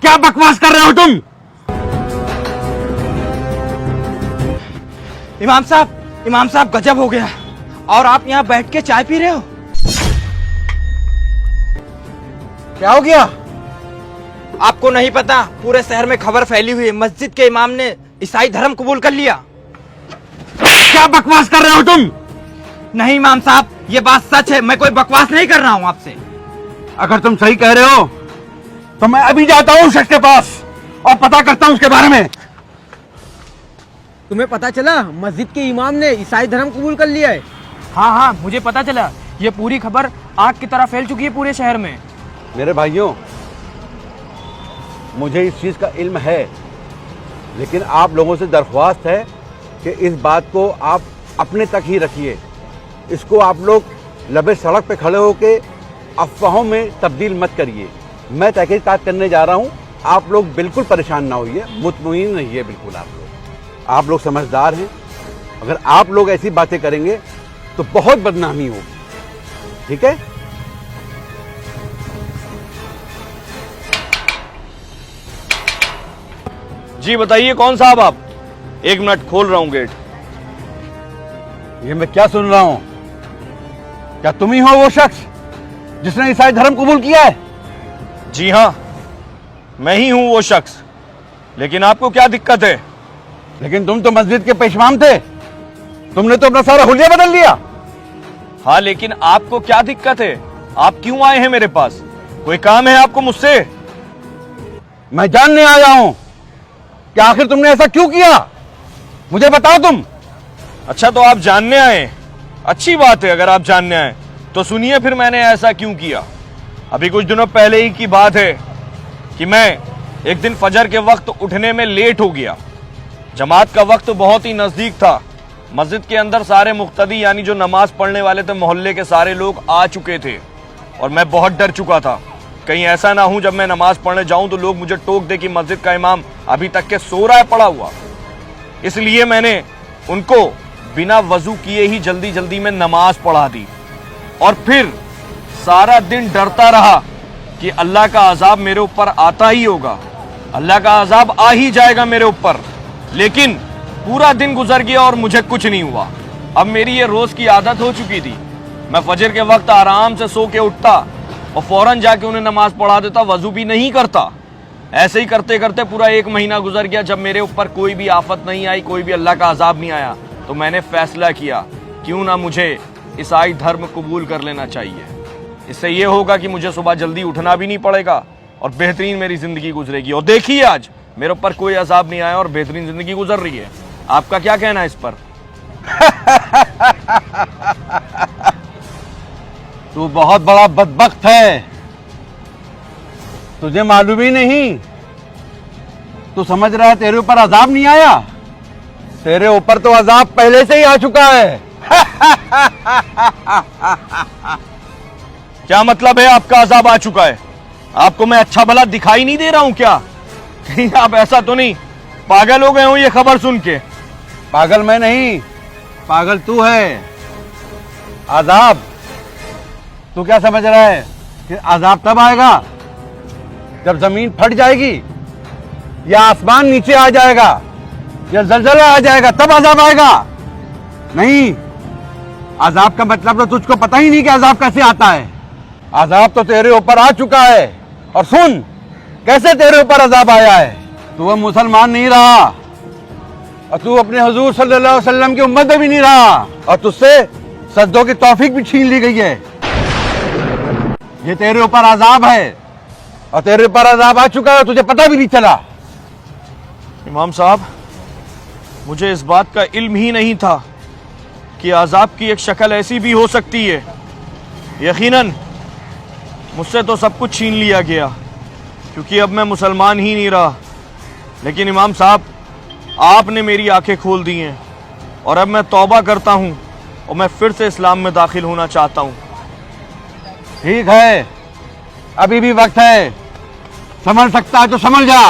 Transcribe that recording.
क्या बकवास कर रहे हो तुम? इमाम साहब गजब हो गया। और आप यहाँ बैठ के चाय पी रहे हो? क्या हो गया? आपको नहीं पता, पूरे शहर में खबर फैली हुई है, मस्जिद के इमाम ने ईसाई धर्म कबूल कर लिया। क्या बकवास कर रहे हो तुम? नहीं इमाम साहब, ये बात सच है, मैं कोई बकवास नहीं कर रहा हूँ आपसे। अगर तुम सही कह रहे हो तो मैं अभी जाता हूँ शख्स के पास और पता करता हूँ उसके बारे में। तुम्हें पता चला मस्जिद के इमाम ने ईसाई धर्म कबूल कर लिया है? हाँ, मुझे पता चला। ये पूरी खबर आग की तरह फैल चुकी है पूरे शहर में। मेरे भाइयों, मुझे इस चीज का इल्म है, लेकिन आप लोगों से दरख्वास्त है कि इस बात को आप अपने तक ही रखिए। इसको आप लोग लबे सड़क पे खड़े होके अफवाहों में तब्दील मत करिए। मैं तहकीकात करने जा रहा हूँ, आप लोग बिल्कुल परेशान ना होइए, मुतमईन रहिए बिल्कुल। आप लोग समझदार हैं, अगर आप लोग ऐसी बातें करेंगे तो बहुत बदनामी होगी, ठीक है? जी बताइए कौन साहब आप? 1 मिनट, खोल रहा हूं गेट। ये मैं क्या सुन रहा हूं? क्या तुम ही हो वो शख्स जिसने ईसाई धर्म कबूल किया है? जी हां, मैं ही हूं वो शख्स। लेकिन आपको क्या दिक्कत है? लेकिन तुम तो मस्जिद के पेशवाम थे, तुमने तो अपना सारा हुलिया बदल लिया। हाँ, लेकिन आपको क्या दिक्कत है? आप क्यों आए हैं मेरे पास? कोई काम है आपको मुझसे? मैं जानने आया हूं कि आखिर तुमने ऐसा क्यों किया, मुझे बताओ तुम। अच्छा, तो आप जानने आए? अच्छी बात है, अगर आप जानने आए तो सुनिए फिर मैंने ऐसा क्यों किया। अभी कुछ दिनों पहले ही की बात है कि मैं एक दिन फजर के वक्त उठने में लेट हो गया। जमात का वक्त बहुत ही नजदीक था। मस्जिद के अंदर सारे मुक्तदी यानी जो नमाज पढ़ने वाले थे, मोहल्ले के सारे लोग आ चुके थे और मैं बहुत डर चुका था कहीं ऐसा ना हो जब मैं नमाज पढ़ने जाऊं तो लोग मुझे टोक दे कि मस्जिद का इमाम अभी तक के सो रहा है पड़ा हुआ। इसलिए मैंने उनको बिना वजू किए ही जल्दी जल्दी में नमाज पढ़ा दी और फिर सारा दिन डरता रहा कि अल्लाह का अजाब मेरे ऊपर आता ही होगा, अल्लाह का अजाब आ ही जाएगा मेरे ऊपर। लेकिन पूरा दिन गुजर गया और मुझे कुछ नहीं हुआ। अब मेरी ये रोज की आदत हो चुकी थी। मैं फजर के वक्त आराम से सो के उठता और फौरन जाके उन्हें नमाज पढ़ा देता, वजू भी नहीं करता। ऐसे ही करते करते पूरा 1 महीना गुजर गया। जब मेरे ऊपर कोई भी आफत नहीं आई, कोई भी अल्लाह का अजाब नहीं आया, तो मैंने फैसला किया क्यों ना मुझे ईसाई धर्म कबूल कर लेना चाहिए। इससे ये होगा कि मुझे सुबह जल्दी उठना भी नहीं पड़ेगा और बेहतरीन मेरी जिंदगी गुजरेगी। और देखिए आज मेरे ऊपर कोई अजाब नहीं आया और बेहतरीन जिंदगी गुजर रही है। आपका क्या कहना है इस पर? तू बहुत बड़ा बदबख्त है, तुझे मालूम ही नहीं। तू समझ रहा है तेरे ऊपर अजाब नहीं आया? तेरे ऊपर तो अजाब पहले से ही आ चुका है। क्या मतलब है आपका अजाब आ चुका है? आपको मैं अच्छा भला दिखाई नहीं दे रहा हूं क्या? कहीं आप ऐसा तो नहीं पागल हो गए हो ये खबर सुन के? पागल मैं नहीं, पागल तू है। अजाब तू क्या समझ रहा है कि अजाब तब आएगा जब जमीन फट जाएगी या आसमान नीचे आ जाएगा या जलजला आ जाएगा, तब अजाब आएगा? नहीं, अजाब का मतलब तो तुझको पता ही नहीं कि अजाब कैसे आता है। अजाब तो तेरे ऊपर आ चुका है। और सुन कैसे तेरे ऊपर अजाब आया है। तू वो मुसलमान नहीं रहा और तू अपने हुजूर सल्लल्लाहु अलैहि वसल्लम की उम्मत में भी नहीं रहा और तुझसे सजदों की तौफीक भी छीन ली गई है। ये तेरे ऊपर अजाब है और तेरे ऊपर अजाब आ चुका है, तुझे पता भी नहीं चला। इमाम साहब, मुझे इस बात का इल्म ही नहीं था कि अजाब की एक शक्ल ऐसी भी हो सकती है। यकीनन मुझसे तो सब कुछ छीन लिया गया क्योंकि अब मैं मुसलमान ही नहीं रहा। लेकिन इमाम साहब, आपने मेरी आंखें खोल दी हैं और अब मैं तौबा करता हूं और मैं फिर से इस्लाम में दाखिल होना चाहता हूं। ठीक है, अभी भी वक्त है, समझ सकता है तो समझ जा।